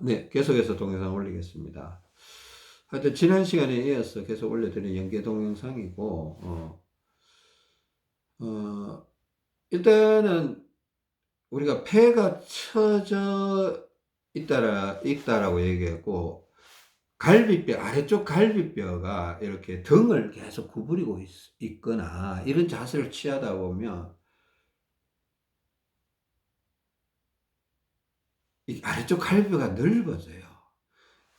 네, 계속해서 동영상 올리겠습니다. 하여튼 지난 시간에 이어서 계속 올려드린 연계 동영상이고, 어, 일단은 우리가 폐가 처져 있다라고 얘기했고, 갈비뼈, 아래쪽 갈비뼈가 이렇게 등을 계속 구부리고 있거나 이런 자세를 취하다 보면 이 아래쪽 갈비뼈가 넓어져요.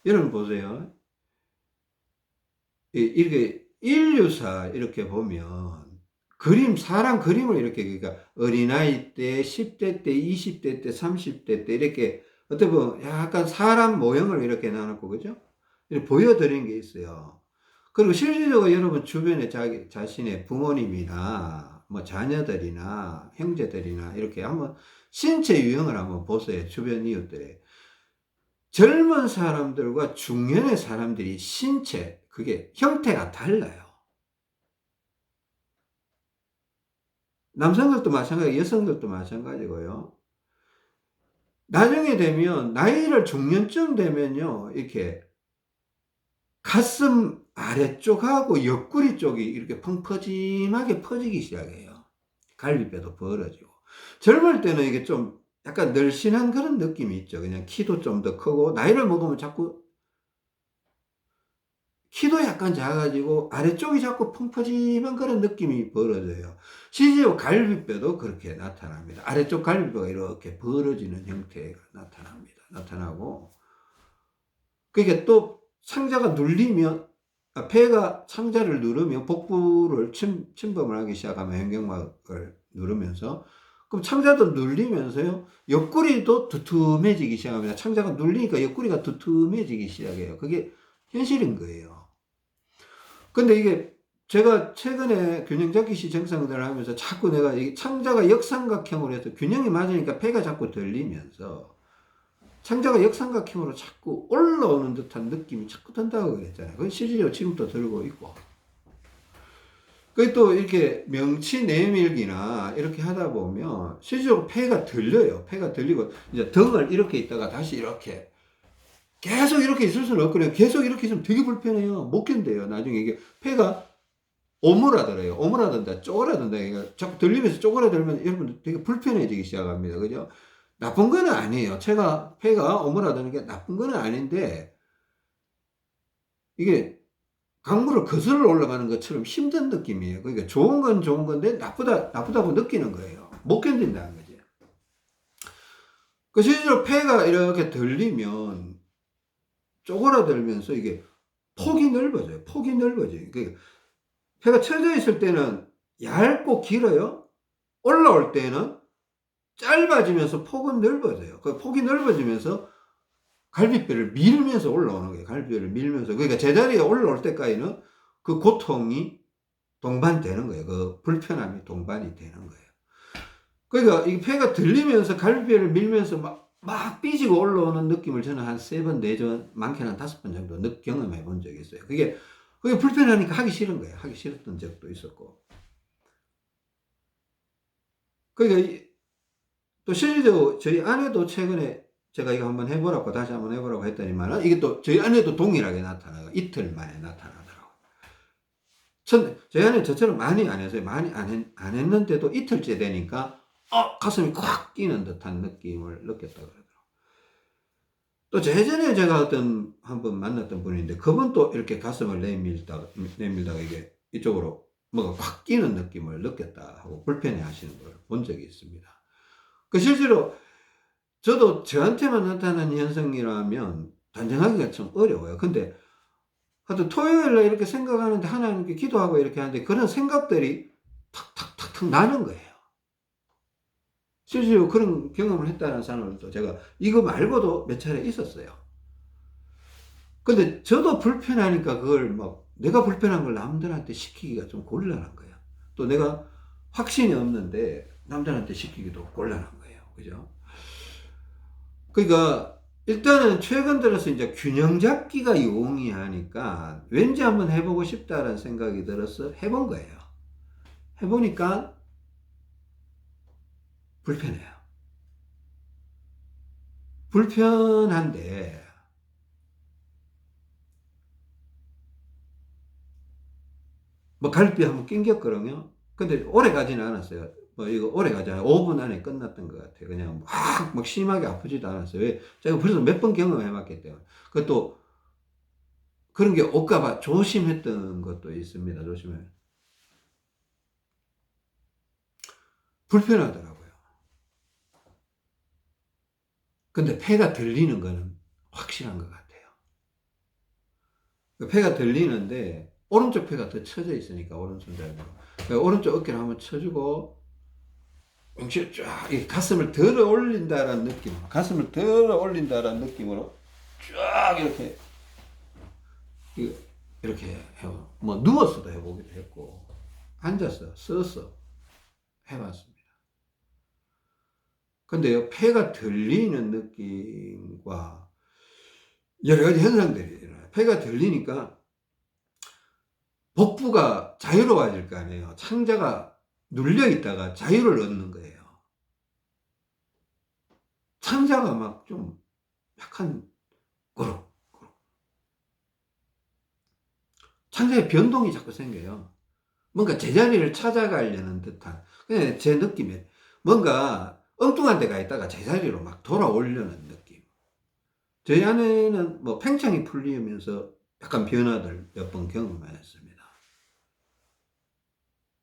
여러분 보세요. 이렇게 인류사 이렇게 보면 사람 그림을 이렇게, 그러니까 어린아이 때, 10대 때, 20대 때, 30대 때 이렇게 어떻게 보면 약간 사람 모형을 이렇게 나눴고, 그죠? 이렇게 보여드리는 게 있어요. 그리고 실질적으로 여러분 주변에 자신의 부모님이나 뭐 자녀들이나 형제들이나 이렇게 한번 신체 유형을 한번 보세요. 주변 이웃들의. 젊은 사람들과 중년의 사람들이 신체, 그게 형태가 달라요. 남성들도 마찬가지, 여성들도 마찬가지고요. 나중에 되면, 나이를 중년쯤 되면요, 이렇게 가슴 아래쪽하고 옆구리 쪽이 이렇게 펑퍼짐하게 퍼지기 시작해요. 갈비뼈도 벌어지고. 젊을 때는 이게 좀 약간 늘씬한 그런 느낌이 있죠. 그냥 키도 좀 더 크고, 나이를 먹으면 자꾸 키도 약간 작아지고 아래쪽이 자꾸 펑퍼짐한 그런 느낌이 벌어져요. 실제로 갈비뼈도 그렇게 나타납니다. 아래쪽 갈비뼈가 이렇게 벌어지는 형태가 나타나고, 그게 또 상자가 눌리면, 폐가 상자를 누르면 복부를 침범을 하기 시작하면 현경막을 누르면서, 그럼 창자도 눌리면서요, 옆구리도 두툼해지기 시작합니다. 창자가 눌리니까 옆구리가 두툼해지기 시작해요. 그게 현실인 거예요. 근데 이게 제가 최근에 균형잡기 시 정상들을 하면서 자꾸 내가 이 창자가 역삼각형으로 해서 균형이 맞으니까 폐가 자꾸 들리면서 창자가 역삼각형으로 자꾸 올라오는 듯한 느낌이 자꾸 든다고 그랬잖아요. 그건 실질적으로 지금도 들고 있고. 그게 또 이렇게 명치 내밀기나 이렇게 하다 보면 실질적으로 폐가 들려요. 폐가 들리고 이제 등을 이렇게 있다가 다시 이렇게 계속 이렇게 있을 수는 없거든요. 계속 이렇게 있으면 되게 불편해요. 못 견뎌요. 나중에 이게 폐가 오므라들어요. 오므라든다, 쪼그라든다. 그러니까 자꾸 들리면서 쪼그라들면 여러분들 되게 불편해지기 시작합니다. 그죠? 나쁜 건 아니에요. 폐가 오므라드는 게 나쁜 건 아닌데, 이게 강물을 거슬러 올라가는 것처럼 힘든 느낌이에요. 그러니까 좋은 건 좋은 건데, 나쁘다고 느끼는 거예요. 못 견딘다는 거죠. 그 실제로 폐가 이렇게 들리면 쪼그라들면서 이게 폭이 넓어져요. 폭이 넓어져요. 그러니까 폐가 쳐져 있을 때는 얇고 길어요. 올라올 때는 짧아지면서 폭은 넓어져요. 그 폭이 넓어지면서 갈비뼈를 밀면서 올라오는 거예요. 갈비뼈를 밀면서. 그러니까 제자리에 올라올 때까지는 그 고통이 동반되는 거예요. 그 불편함이 동반이 되는 거예요. 그러니까 이 폐가 들리면서 갈비뼈를 밀면서 막 삐지고 올라오는 느낌을 저는 한 3번, 4번, 많게는 5번 정도 경험해 본 적이 있어요. 그게 불편하니까 하기 싫은 거예요. 하기 싫었던 적도 있었고. 그러니까 또 실제로 저희 아내도 최근에 제가 이거 한번 해보라고, 다시 한번 해보라고 했더니만, 이게 또 저희 아내도 동일하게 나타나요. 이틀 만에 나타나더라고요. 저희 아내는 저처럼 많이 안 했어요. 많이 안 했는데도 이틀째 되니까, 가슴이 콱 끼는 듯한 느낌을 느꼈다 그러더라고요. 또 예전에 제가 한번 만났던 분인데, 그분 또 이렇게 가슴을 내밀다가 이게 이쪽으로 뭐가 콱 끼는 느낌을 느꼈다 하고 불편해 하시는 걸 본 적이 있습니다. 그 실제로 저도 저한테만 나타나는 현상이라면 단정하기가 좀 어려워요. 근데 하여튼 토요일날 이렇게 생각하는데, 하나님께 기도하고 이렇게 하는데 그런 생각들이 탁탁탁탁 나는 거예요. 실제로 그런 경험을 했다는 사람들도 제가 이거 말고도 몇 차례 있었어요. 근데 저도 불편하니까 그걸 내가 불편한 걸 남들한테 시키기가 좀 곤란한 거예요. 또 내가 확신이 없는데 남들한테 시키기도 곤란한 거예요. 그죠? 그러니까 일단은 최근 들어서 이제 균형 잡기가 용이하니까 왠지 한번 해보고 싶다라는 생각이 들어서 해본 거예요. 해보니까 불편해요. 불편한데 뭐 갈비 한번 낑겼거든요. 근데 오래 가지는 않았어요. 뭐 이거 오래 가지 않아요. 5분 안에 끝났던 것 같아요. 그냥 막 심하게 아프지도 않았어요. 왜? 제가 벌써 몇 번 경험해 봤기 때문에. 그것도 그런 게 올까 봐 조심했던 것도 있습니다. 조심해. 불편하더라고요. 근데 폐가 들리는 거는 확실한 것 같아요. 폐가 들리는데 오른쪽 폐가 더 처져 있으니까 오른손잡이로. 그러니까 오른쪽 어깨를 한번 쳐주고 응시를 쫙 가슴을 들어 올린다라는 느낌, 가슴을 들어 올린다라는 느낌으로 쫙 이렇게 이렇게 해요. 뭐 누워서도 해보기도 했고 앉아서 서서 해봤습니다. 근데요, 폐가 들리는 느낌과 여러 가지 현상들이 일어나요. 폐가 들리니까 복부가 자유로워질 거 아니에요. 창자가 눌려 있다가 자유를 얻는 거예요. 창자가 막 좀 약간 꼬록 창자에 변동이 자꾸 생겨요. 뭔가 제자리를 찾아가려는 듯한, 그냥 제 느낌에 뭔가 엉뚱한 데가 있다가 제자리로 막 돌아오려는 느낌. 저희 안에는 뭐 팽창이 풀리면서 약간 변화들 몇 번 경험하였습니다.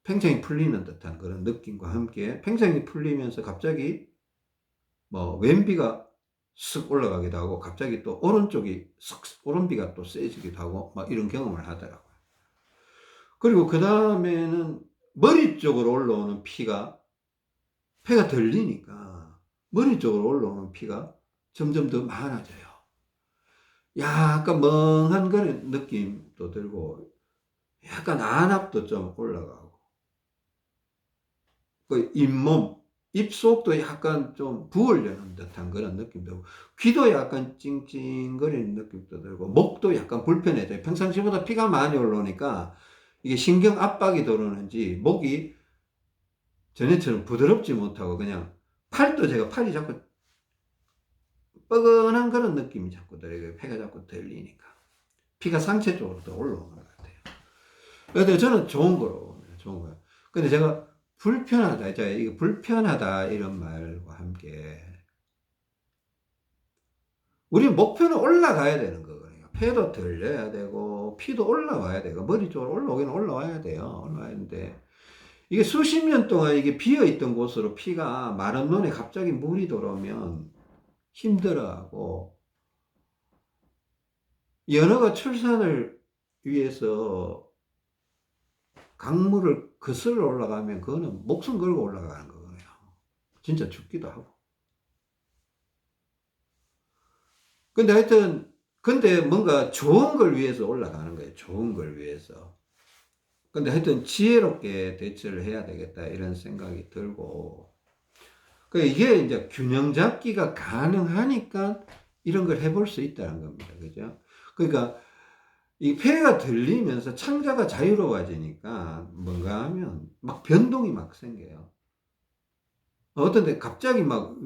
팽창이 풀리는 듯한 그런 느낌과 함께 팽창이 풀리면서 갑자기 뭐 왼비가 쓱 올라가기도 하고 갑자기 또 오른쪽이 쓱 오른비가 또 세지기도 하고 막 이런 경험을 하더라고요. 그리고 그 다음에는 머리 쪽으로 올라오는 피가 폐가 들리니까 머리 쪽으로 올라오는 피가 점점 더 많아져요. 약간 멍한 그런 느낌도 들고 약간 안압도 좀 올라가고 그 잇몸, 입속도 약간 좀 부으려는 듯한 그런 느낌도 들고 귀도 약간 찡찡거리는 느낌도 들고 목도 약간 불편해져요. 평상시보다 피가 많이 올라오니까 이게 신경 압박이 들어오는지 목이 전에처럼 부드럽지 못하고 그냥 팔도 제가 팔이 자꾸 뻐근한 그런 느낌이 자꾸 들어요. 폐가 자꾸 들리니까. 피가 상체 쪽으로 더 올라오는 것 같아요. 근데 저는 좋은 거로, 좋은 거예요. 근데 제가 불편하다, 이게 불편하다 이런 말과 함께 우리 목표는 올라가야 되는 거거든요. 폐도 들려야 되고 피도 올라와야 되고 머리 쪽으로 올라오기는 올라와야 돼요. 올라와야 되는데 이게 수십 년 동안 이게 비어 있던 곳으로 피가 마른 논에 갑자기 물이 들어오면 힘들어하고 연어가 출산을 위해서 강물을 거슬러 올라가면 그거는 목숨 걸고 올라가는 거예요. 진짜 죽기도 하고. 근데 하여튼 근데 뭔가 좋은 걸 위해서 올라가는 거예요. 좋은 걸 위해서. 근데 하여튼 지혜롭게 대처를 해야 되겠다 이런 생각이 들고 그러니까 이게 이제 균형 잡기가 가능하니까 이런 걸 해볼 수 있다는 겁니다. 그죠? 그러니까 이 폐가 들리면서 창자가 자유로워지니까 뭔가 하면 막 변동이 막 생겨요. 어떤 데 갑자기 막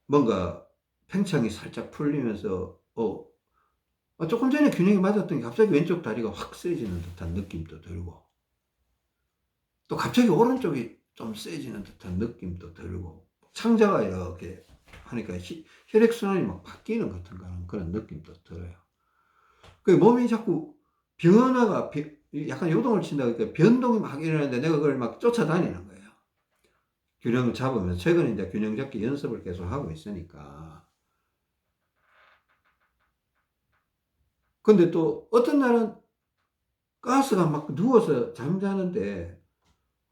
뭔가 팽창이 살짝 풀리면서 조금 전에 균형이 맞았던 게 갑자기 왼쪽 다리가 확 세지는 듯한 느낌도 들고 또 갑자기 오른쪽이 좀 세지는 듯한 느낌도 들고 창자가 이렇게 하니까 혈액순환이 막 바뀌는 같은 그런 느낌도 들어요. 그 몸이 자꾸 변화가 약간 요동을 친다 그러니까 변동이 막 일어나는데 내가 그걸 막 쫓아다니는 거예요. 균형을 잡으면서 최근에 이제 균형 잡기 연습을 계속 하고 있으니까. 근데 또 어떤 날은 가스가 막 누워서 잠자는데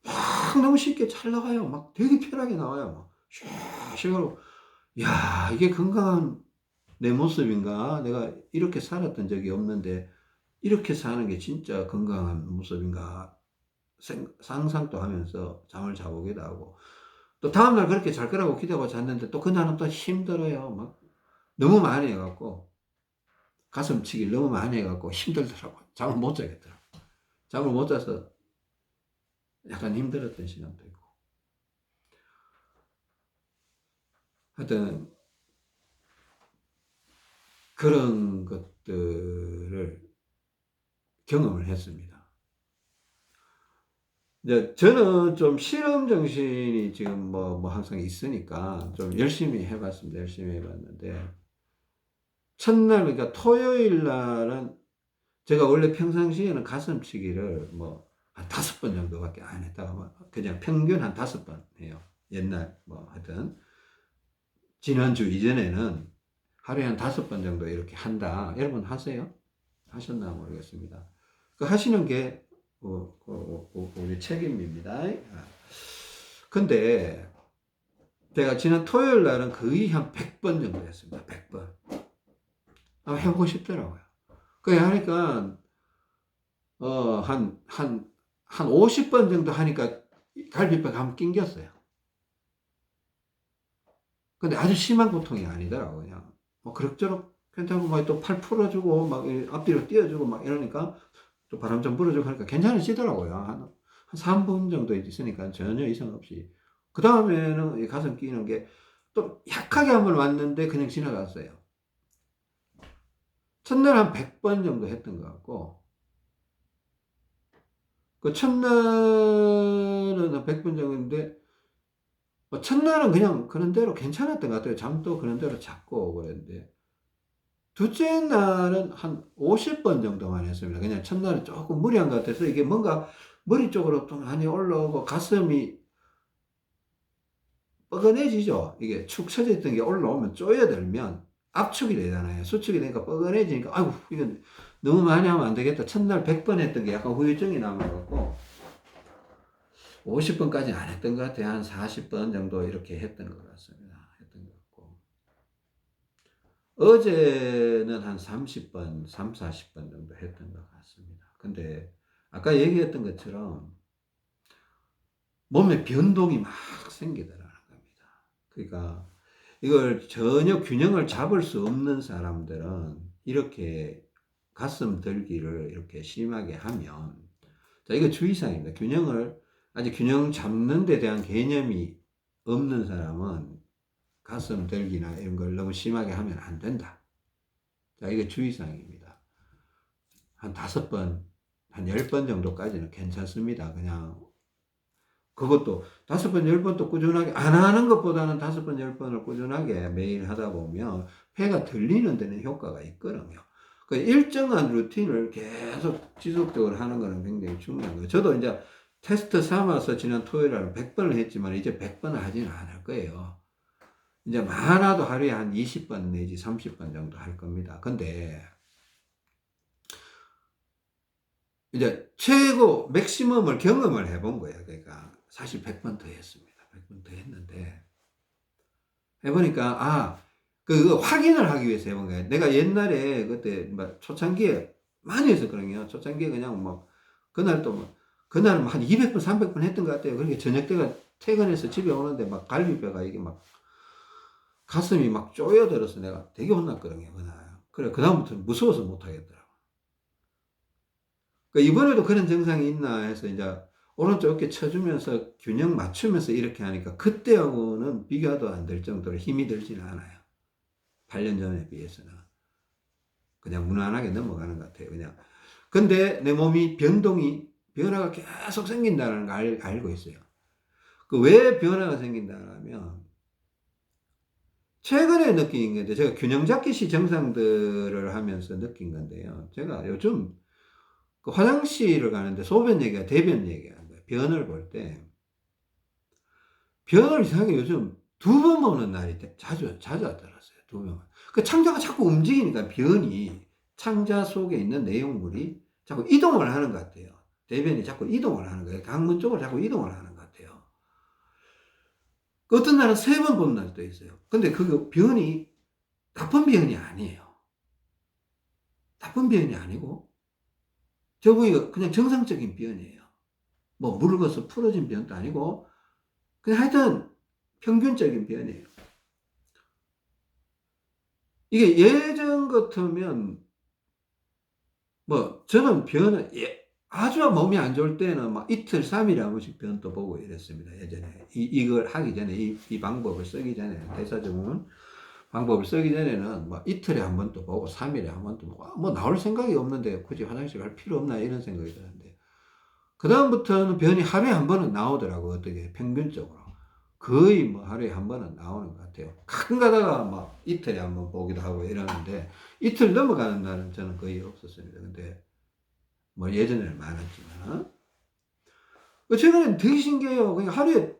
막 너무 쉽게 잘 나와요. 막 되게 편하게 나와요. 막 쉬쉬하고 야 이게 건강한 내 모습인가? 내가 이렇게 살았던 적이 없는데 이렇게 사는 게 진짜 건강한 모습인가? 상상도 하면서 잠을 자보기도 하고 또 다음날 그렇게 잘 거라고 기대하고 잤는데 또 그날은 또 힘들어요. 막 너무 많이 해갖고 가슴치기를 너무 많이 해갖고 힘들더라고. 잠을 못 자겠더라고. 잠을 못 자서 약간 힘들었던 시간도 있고 하여튼 그런 것들을 경험을 했습니다. 이제 저는 좀 실험 정신이 지금 뭐 항상 있으니까 좀 열심히 해봤습니다. 열심히 해봤는데, 첫날, 그러니까 토요일 날은 제가 원래 평상시에는 가슴치기를 뭐 한 5번 정도밖에 안 했다가 뭐 그냥 평균 한 5번 해요. 옛날 뭐 하여튼 지난주 이전에는 하루에 한 5번 정도 이렇게 한다. 여러분 하세요? 하셨나 모르겠습니다. 그 하시는 게 우리 책임입니다. 근데 제가 지난 토요일 날은 거의 한 100번 정도 했습니다. 100번. 해보고 싶더라고요. 그래 하니까 한 50번 정도 하니까 갈비뼈가 한번 낑겼어요. 근데 아주 심한 고통이 아니더라고요. 그냥 뭐 그럭저럭 괜찮고 막 또 팔 풀어주고 막 앞뒤로 띄워주고 막 이러니까 또 바람 좀 불어주고 하니까 괜찮으시더라고요. 한 3분 정도 있으니까 전혀 이상 없이. 그 다음에는 가슴 끼는 게 또 약하게 한번 왔는데 그냥 지나갔어요. 첫날 한 100번 정도 했던 것 같고, 그 첫날은 한 100번 정도인데, 첫날은 그냥 그런 대로 괜찮았던 것 같아요. 잠도 그런 대로 잤고 그랬는데, 둘째 날은 한 50번 정도만 했습니다. 그냥 첫날은 조금 무리한 것 같아서 이게 뭔가 머리 쪽으로 좀 많이 올라오고 가슴이 뻐근해지죠. 이게 축 처져 있던 게 올라오면 쪼여들면 압축이 되잖아요. 수축이 되니까 뻐근해지니까 아이고 이건 너무 많이 하면 안 되겠다. 첫날 100번 했던 게 약간 후유증이 남아갖고 50번까지는 안 했던 것 같아요. 한 40번 정도 이렇게 했던 것 같습니다. 했던 것 같고. 어제는 한 30번, 3, 40번 정도 했던 것 같습니다. 근데 아까 얘기했던 것처럼 몸에 변동이 막 생기더라는 겁니다. 그러니까 이걸 전혀 균형을 잡을 수 없는 사람들은 이렇게 가슴 들기를 이렇게 심하게 하면, 자, 이거 주의사항입니다. 아직 균형 잡는 데 대한 개념이 없는 사람은 가슴 들기나 이런 걸 너무 심하게 하면 안 된다. 자, 이거 주의사항입니다. 한 5번, 한 10번 정도까지는 괜찮습니다. 그냥 그것도 5번, 10번도 꾸준하게 안 하는 것보다는 5번, 10번을 꾸준하게 매일 하다 보면 폐가 들리는 데는 효과가 있거든요. 그 일정한 루틴을 계속 지속적으로 하는 것은 굉장히 중요한 거예요. 저도 이제 테스트 삼아서 지난 토요일에 100번을 했지만 이제 100번을 하지는 않을 거예요. 이제 많아도 하루에 한 20번 내지 30번 정도 할 겁니다. 근데 이제 최고 맥시멈을 경험을 해본 거예요. 그러니까 사실 100번 더 했습니다. 100번 더 했는데 해보니까 그 확인을 하기 위해서 해본 거예요. 내가 옛날에 그때 뭐 초창기에 많이 했었거든요. 초창기에 그냥 막 그날 그날은 한 200번, 300번 했던 것 같아요. 그러니까 저녁 때가 퇴근해서 집에 오는데 막 갈비뼈가 이게 막 가슴이 막 쪼여들어서 내가 되게 혼났거든요. 그날. 그래 그다음부터는 무서워서 못 하겠더라고. 그러니까 이번에도 그런 증상이 있나 해서 이제 오른쪽 어깨 쳐주면서 균형 맞추면서 이렇게 하니까 그때하고는 비교도 안 될 정도로 힘이 들지는 않아요. 8년 전에 비해서는. 그냥 무난하게 넘어가는 것 같아요. 그냥. 근데 내 몸이 변화가 계속 생긴다는 걸 알고 있어요. 그 왜 변화가 생긴다면 최근에 느낀 건데 제가 균형 잡기 시 증상들을 하면서 느낀 건데요. 제가 요즘 그 화장실을 가는데 소변 얘기가 대변 얘기하는 거예요. 변을 볼 때. 변을 이상하게 요즘 2번 보는 날이 자주 왔더라고요. 2번. 그 창자가 자꾸 움직이니까 창자 속에 있는 내용물이 자꾸 이동을 하는 것 같아요. 대변이 자꾸 이동을 하는 거예요. 강문 쪽으로 자꾸 이동을 하는 것 같아요. 어떤 날은 3번 보는 날도 있어요. 근데 그 변이 나쁜 변이 아니에요. 나쁜 변이 아니고 저 보기가 그냥 정상적인 변이에요. 뭐 묽어서 풀어진 변도 아니고 그냥 하여튼 평균적인 변이에요. 이게 예전 같으면 뭐 저는 아주 몸이 안 좋을 때는 막 이틀, 3일에 한 번씩 변도 보고 이랬습니다. 예전에 이걸 하기 전에 이 방법을 쓰기 전에 대사증후군 방법을 쓰기 전에는 뭐 이틀에 한 번도 보고 3일에 한 번도 보고 뭐 나올 생각이 없는데 굳이 화장실 갈 필요 없나 이런 생각이 드는데 그다음부터는 변이 하루에 한 번은 나오더라고요. 어떻게 평균적으로. 거의 뭐 하루에 한 번은 나오는 것 같아요. 가끔 가다가 막 이틀에 한 번 보기도 하고 이러는데 이틀 넘어가는 날은 저는 거의 없었습니다. 근데 뭐 예전에는 많았지만 최근에 되게 신기해요. 그냥 하루에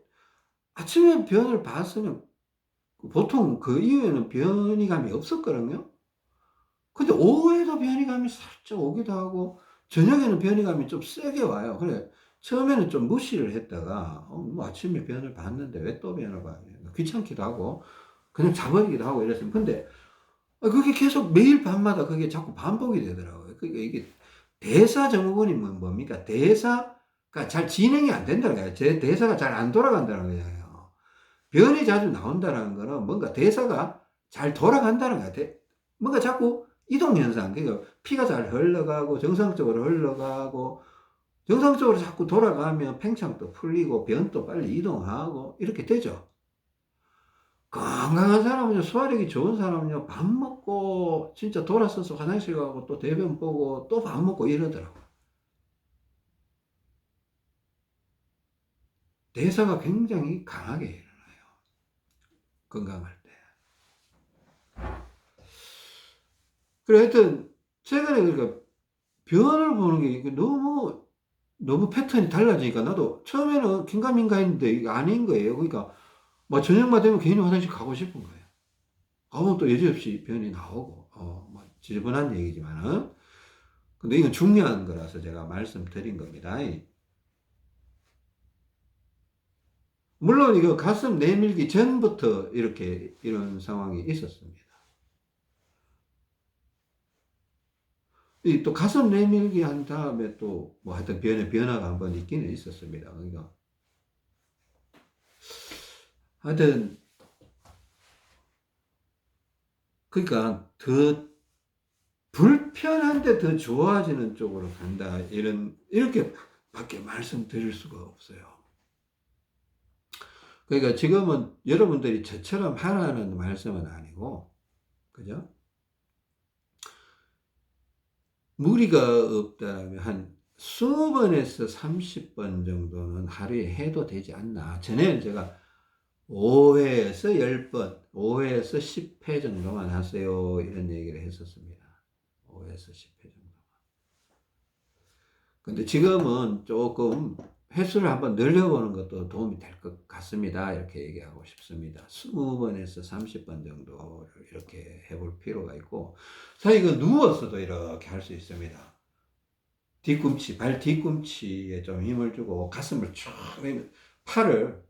아침에 변을 봤으면 보통 그 이후에는 변이감이 없었거든요. 근데 오후에도 변이감이 살짝 오기도 하고 저녁에는 변이감이 좀 세게 와요. 그래 처음에는 좀 무시를 했다가 뭐 아침에 변을 봤는데 왜 또 변을 봐? 귀찮기도 하고 그냥 자버리기도 하고 이랬어요. 근데 그게 계속 매일 밤마다 그게 자꾸 반복이 되더라고요. 그러니까 이게 대사 증후군이 뭡니까? 대사가 잘 진행이 안 된다는 거예요. 제 대사가 잘 안 돌아간다는 거예요. 변이 자주 나온다는 거는 뭔가 대사가 잘 돌아간다는 거예요. 뭔가 자꾸 이동 현상, 그러니까 피가 잘 흘러가고 정상적으로 흘러가고 정상적으로 자꾸 돌아가면 팽창도 풀리고 변도 빨리 이동하고 이렇게 되죠. 건강한 사람은요, 소화력이 좋은 사람은요, 밥 먹고 진짜 돌아서서 화장실 가고 또 대변 보고 또 밥 먹고 이러더라고요. 대사가 굉장히 강하게 일어나요. 건강할 때. 그래 하여튼 최근에 그러니까 변을 보는 게 너무 패턴이 달라지니까 나도 처음에는 긴가민가 했는데 이게 아닌 거예요. 그러니까 뭐 저녁만 되면 괜히 화장실 가고 싶은 거예요. 가면 또 여지없이 변이 나오고 뭐 지저분한 얘기지만은 근데 이건 중요한 거라서 제가 말씀드린 겁니다. 물론 이거 가슴 내밀기 전부터 이렇게 이런 상황이 있었습니다. 이 또 가슴 내밀기 한 다음에 또 뭐 하여튼 변화가 한번 있기는 있었습니다. 그러니까 더 불편한데 더 좋아지는 쪽으로 간다. 이렇게 밖에 말씀드릴 수가 없어요. 그러니까 지금은 여러분들이 저처럼 하라는 말씀은 아니고, 그죠? 무리가 없다면 한 20번에서 30번 정도는 하루에 해도 되지 않나. 전에는 제가 5회에서 10번, 5회에서 10회 정도만 하세요. 이런 얘기를 했었습니다. 5회에서 10회 정도. 근데 지금은 조금 횟수를 한번 늘려보는 것도 도움이 될 것 같습니다. 이렇게 얘기하고 싶습니다. 20번에서 30번 정도를 이렇게 해볼 필요가 있고, 사실 이거 누워서도 이렇게 할 수 있습니다. 뒤꿈치, 발 뒤꿈치에 좀 힘을 주고 가슴을 쭉, 팔을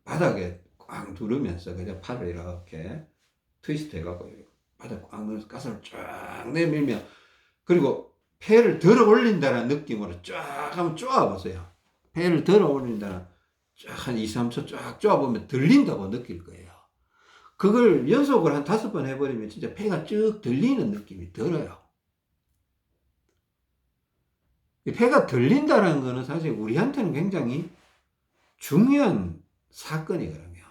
바닥에 꽉 누르면서 그냥 팔을 이렇게 트위스트 해갖고 바닥 꽉 누르면서 가슴을 쫙 내밀면 그리고 폐를 들어 올린다는 느낌으로 쫙 한번 쪼아보세요. 폐를 들어 올린다는 쫙 한 2, 3초 쫙 쪼아보면 들린다고 느낄 거예요. 그걸 연속으로 한 5번 해버리면 진짜 폐가 쭉 들리는 느낌이 들어요. 폐가 들린다는 거는 사실 우리한테는 굉장히 중요한 사건이거든요.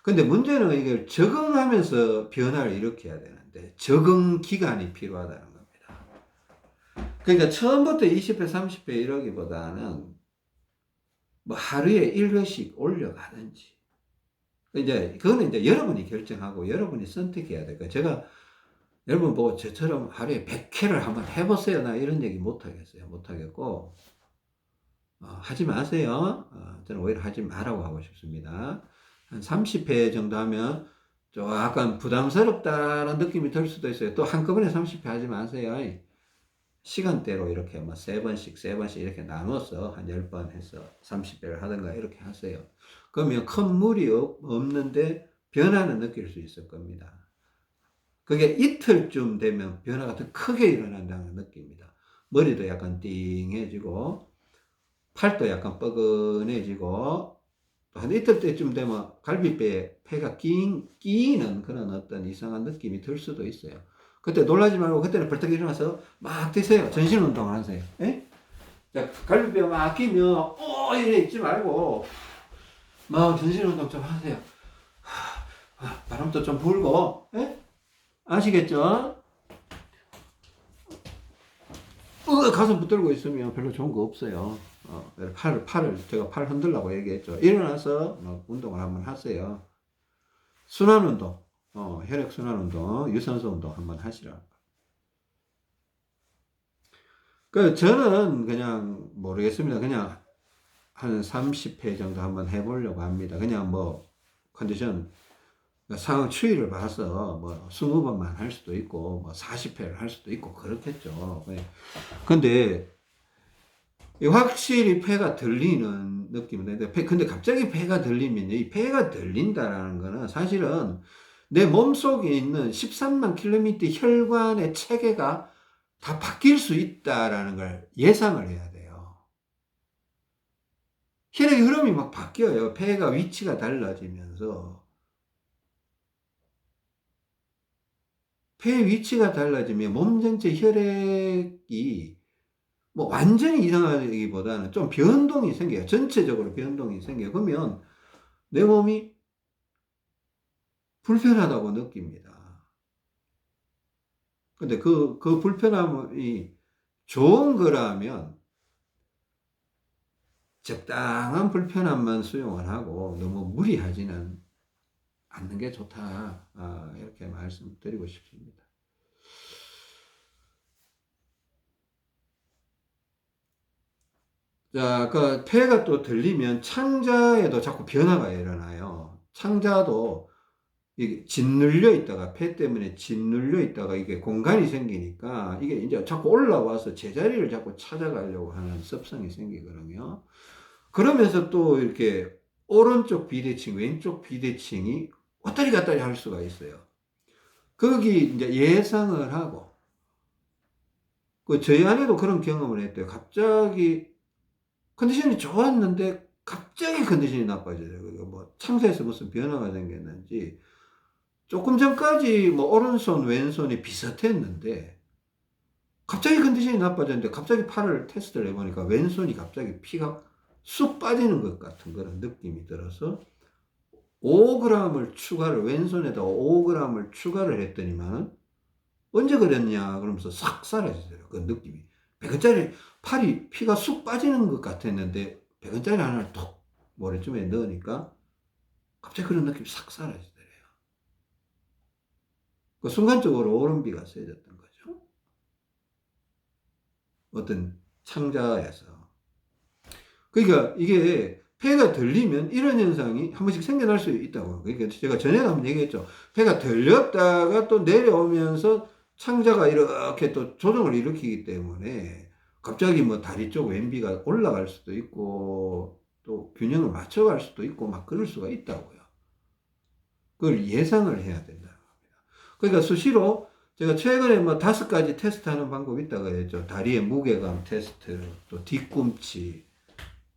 근데 문제는 이걸 적응하면서 변화를 일으켜야 되는데 적응 기간이 필요하다는 겁니다. 그러니까 처음부터 20회, 30회 이러기보다는 뭐 하루에 1회씩 올려가든지 그거는 이제 여러분이 결정하고 여러분이 선택해야 될거예요. 제가 여러분 보고 저처럼 하루에 100회를 한번 해보세요. 나 이런 얘기 못 하겠어요. 못 하겠고 하지 마세요. 저는 오히려 하지 말라고 하고 싶습니다. 한 30회 정도 하면 좀 약간 부담스럽다는 느낌이 들 수도 있어요. 또 한꺼번에 30회 하지 마세요. 시간대로 이렇게 뭐 3번씩 이렇게 나눠서 한 10번 해서 30회를 하든가 이렇게 하세요. 그러면 큰 무리 없는데 변화는 느낄 수 있을 겁니다. 그게 이틀쯤 되면 변화가 더 크게 일어난다는 느낌입니다. 머리도 약간 띵해지고 팔도 약간 뻐근해지고 한 이틀 때쯤 되면 갈비뼈에 폐가 끼이는 그런 어떤 이상한 느낌이 들 수도 있어요. 그때 놀라지 말고 그때는 벌떡 일어나서 막 뛰세요. 전신 운동을 하세요. 예? 자, 갈비뼈 막 끼면 이래 있지 말고 막 전신 운동 좀 하세요. 바람도 좀 불고, 예? 아시겠죠? 가슴 붙들고 있으면 별로 좋은 거 없어요. 제가 팔 흔들라고 얘기했죠. 일어나서 운동을 한번 하세요. 순환 운동, 혈액 순환 운동, 유산소 운동 한번 하시라. 저는 그냥 모르겠습니다. 그냥 한 30회 정도 한번 해보려고 합니다. 그냥 뭐 컨디션 상황 추이를 봐서 뭐 20번만 할 수도 있고 뭐 40회를 할 수도 있고 그렇겠죠. 근데 확실히 폐가 들리는 느낌은 있는데 근데 갑자기 폐가 들리면 이 폐가 들린다라는 거는 사실은 내 몸속에 있는 13만 킬로미터 혈관의 체계가 다 바뀔 수 있다라는 걸 예상을 해야 돼요. 혈액의 흐름이 막 바뀌어요. 폐가 위치가 달라지면서. 폐 위치가 달라지면 몸 전체 혈액이 뭐 완전히 이상하기보다는 좀 변동이 생겨요. 전체적으로 변동이 생겨요. 그러면 내 몸이 불편하다고 느낍니다. 근데 그 불편함이 좋은 거라면 적당한 불편함만 수용을 하고 너무 무리하지는 않는 게 좋다. 이렇게 말씀드리고 싶습니다. 자, 그 폐가 또 들리면 창자에도 자꾸 변화가 일어나요. 창자도 이게 짓눌려 있다가 폐 때문에 짓눌려 있다가 이게 공간이 생기니까 이게 이제 자꾸 올라와서 제자리를 자꾸 찾아가려고 하는 습성이 생기거든요. 그러면서 또 이렇게 오른쪽 비대칭, 왼쪽 비대칭이 왔다리 갔다리 할 수가 있어요. 거기 이제 예상을 하고 저희 아내도 그런 경험을 했대요. 갑자기 컨디션이 좋았는데 갑자기 컨디션이 나빠져요. 뭐 창자에서 무슨 변화가 생겼는지 조금 전까지 뭐 오른손 왼손이 비슷했는데 갑자기 컨디션이 나빠졌는데 갑자기 팔을 테스트를 해보니까 왼손이 갑자기 피가 쑥 빠지는 것 같은 그런 느낌이 들어서 5g을 추가를 왼손에다 5g을 추가를 했더니만 언제 그랬냐 그러면서 싹 사라지더라고요. 그 느낌이 100원짜리 팔이 피가 쑥 빠지는 것 같았는데 100원짜리 하나를 톡 모래쯤에 넣으니까 갑자기 그런 느낌이 싹 사라지더래요. 그 순간적으로 오른비가 세졌던 거죠. 어떤 창자에서. 그러니까 이게 폐가 들리면 이런 현상이 한 번씩 생겨날 수 있다고. 그러니까 제가 전에도 한번 얘기했죠. 폐가 들렸다가 또 내려오면서 창자가 이렇게 또 조정을 일으키기 때문에 갑자기 뭐 다리 쪽 왼비가 올라갈 수도 있고 또 균형을 맞춰갈 수도 있고 막 그럴 수가 있다고요. 그걸 예상을 해야 된다는 겁니다. 그러니까 수시로 제가 최근에 뭐 5가지 테스트하는 방법이 있다고 했죠. 다리의 무게감 테스트, 또 뒤꿈치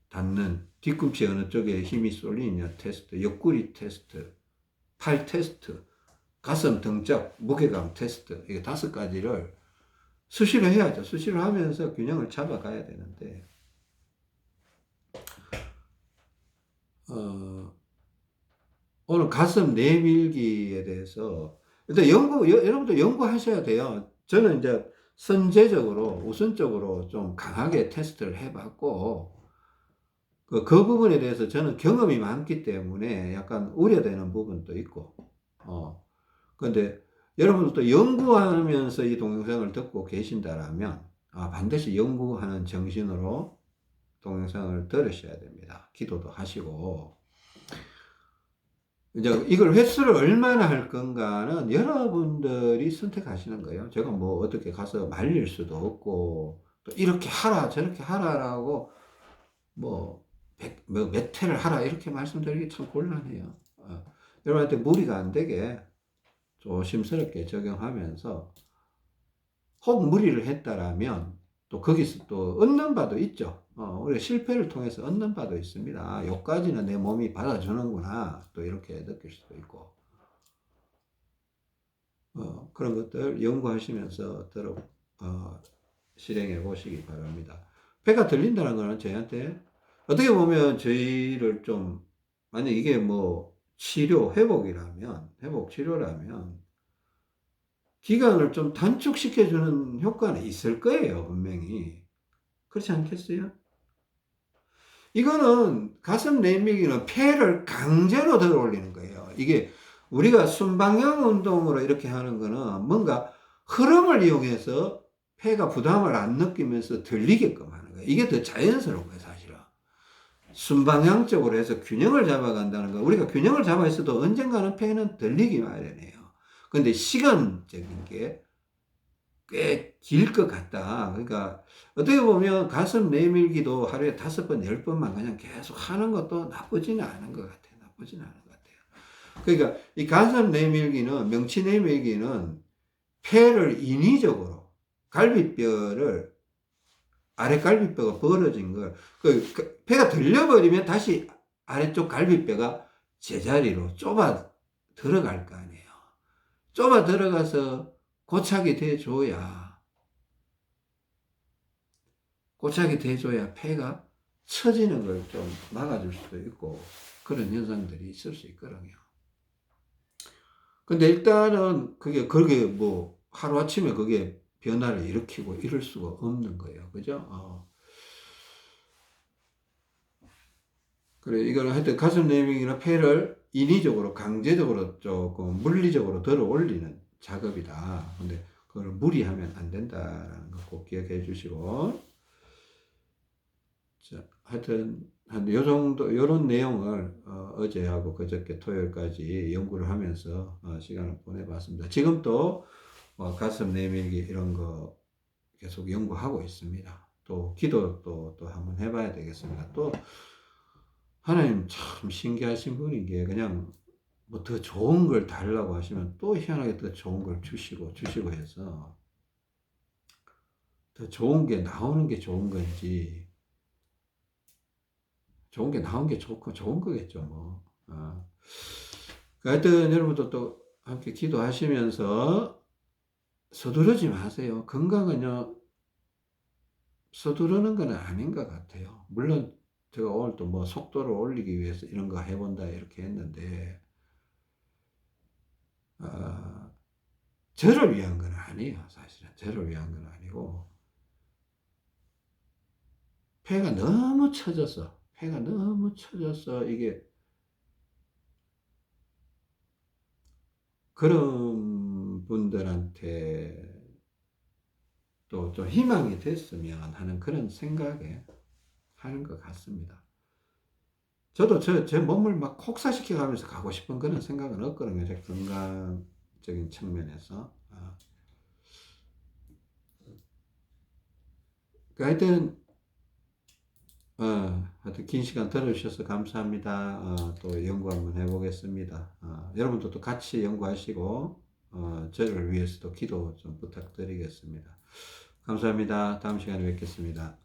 닿는, 뒤꿈치 어느 쪽에 힘이 쏠리느냐 테스트, 옆구리 테스트, 팔 테스트, 가슴 등짝 무게감 테스트, 이게 5가지를 수시로 해야죠. 수시로 하면서 균형을 잡아가야 되는데 오늘 가슴 내밀기에 대해서 일단 여러분도 연구하셔야 돼요. 저는 이제 선제적으로, 우선적으로 좀 강하게 테스트를 해봤고, 그 부분에 대해서 저는 경험이 많기 때문에 약간 우려되는 부분도 있고, 근데 여러분들도 연구하면서 이 동영상을 듣고 계신다라면, 반드시 연구하는 정신으로 동영상을 들으셔야 됩니다. 기도도 하시고, 이제 이걸 횟수를 얼마나 할 건가는 여러분들이 선택하시는 거예요. 제가 뭐 어떻게 가서 말릴 수도 없고, 또 이렇게 하라, 저렇게 하라라고 뭐, 몇 회를 하라, 이렇게 말씀드리기 참 곤란해요. 여러분한테 무리가 안 되게 조심스럽게 적용하면서, 혹 무리를 했다라면, 또 거기서 또 얻는 바도 있죠. 우리가 실패를 통해서 얻는 바도 있습니다. 요까지는 내 몸이 받아주는구나. 또 이렇게 느낄 수도 있고. 그런 것들 연구하시면서 실행해 보시기 바랍니다. 폐가 들린다는 거는 저희한테 어떻게 보면 저희를 좀, 만약 이게 뭐 치료, 회복 치료라면 기간을 좀 단축시켜주는 효과는 있을 거예요, 분명히. 그렇지 않겠어요? 이거는 가슴 내밀기는 폐를 강제로 들어 올리는 거예요. 이게 우리가 순방향 운동으로 이렇게 하는 거는 뭔가 흐름을 이용해서 폐가 부담을 안 느끼면서 들리게끔 하는 거예요. 이게 더 자연스러운 거예요, 사실은. 순방향적으로 해서 균형을 잡아간다는 거. 우리가 균형을 잡아 있어도 언젠가는 폐는 들리기 마련해요. 근데 시간적인 게 꽤 길 것 같다. 그러니까 어떻게 보면 가슴 내밀기도 하루에 5번, 10번만 그냥 계속 하는 것도 나쁘지는 않은 것 같아요. 나쁘지는 않은 것 같아요. 그러니까 이 가슴 내밀기는, 명치 내밀기는 폐를 인위적으로 갈비뼈를, 아래 갈비뼈가 벌어진 걸, 폐가 들려버리면 다시 아래쪽 갈비뼈가 제자리로 좁아 들어갈 거 아니에요. 좁아 들어가서 고착이 돼줘야 폐가 처지는 걸 좀 막아줄 수도 있고, 그런 현상들이 있을 수 있거든요. 근데 일단은 그게 뭐 하루아침에 그게 변화를 일으키고 이럴 수가 없는 거예요. 그죠? 그래, 이거는 하여튼 가슴 내밀기나 폐를 인위적으로, 강제적으로 조금 물리적으로 들어 올리는 작업이다. 근데 그걸 무리하면 안 된다라는 거 꼭 기억해 주시고. 자, 하여튼, 한 요 정도, 요런 내용을, 어제하고 그저께 토요일까지 연구를 하면서, 시간을 보내봤습니다. 지금 또, 가슴 내밀기 이런 거 계속 연구하고 있습니다. 또, 기도 또 한번 해봐야 되겠습니다. 또, 하나님 참 신기하신 분인 게 그냥 뭐 더 좋은 걸 달라고 하시면 또 희한하게 더 좋은 걸 주시고 해서 더 좋은 게 나오는 게 좋은 건지, 좋은 게 나온 게 좋고 좋은 거겠죠, 뭐. 하여튼 여러분도 또 함께 기도하시면서 서두르지 마세요. 건강은요, 서두르는 건 아닌 것 같아요. 물론 제가 오늘 또 뭐 속도를 올리기 위해서 이런 거 해본다 이렇게 했는데, 어, 저를 위한 건 아니에요. 사실은 저를 위한 건 아니고, 폐가 너무 처져서 이게 그런 분들한테 또 좀 희망이 됐으면 하는 그런 생각에 하는 것 같습니다. 저도 제 몸을 막 혹사시켜 가면서 가고 싶은 그런 생각은 없거든요. 제 건강적인 측면에서. 하여튼, 하여튼 긴 시간 들어주셔서 감사합니다. 또 연구 한번 해보겠습니다. 여러분도 또 같이 연구하시고, 저를 위해서도 기도 좀 부탁드리겠습니다. 감사합니다. 다음 시간에 뵙겠습니다.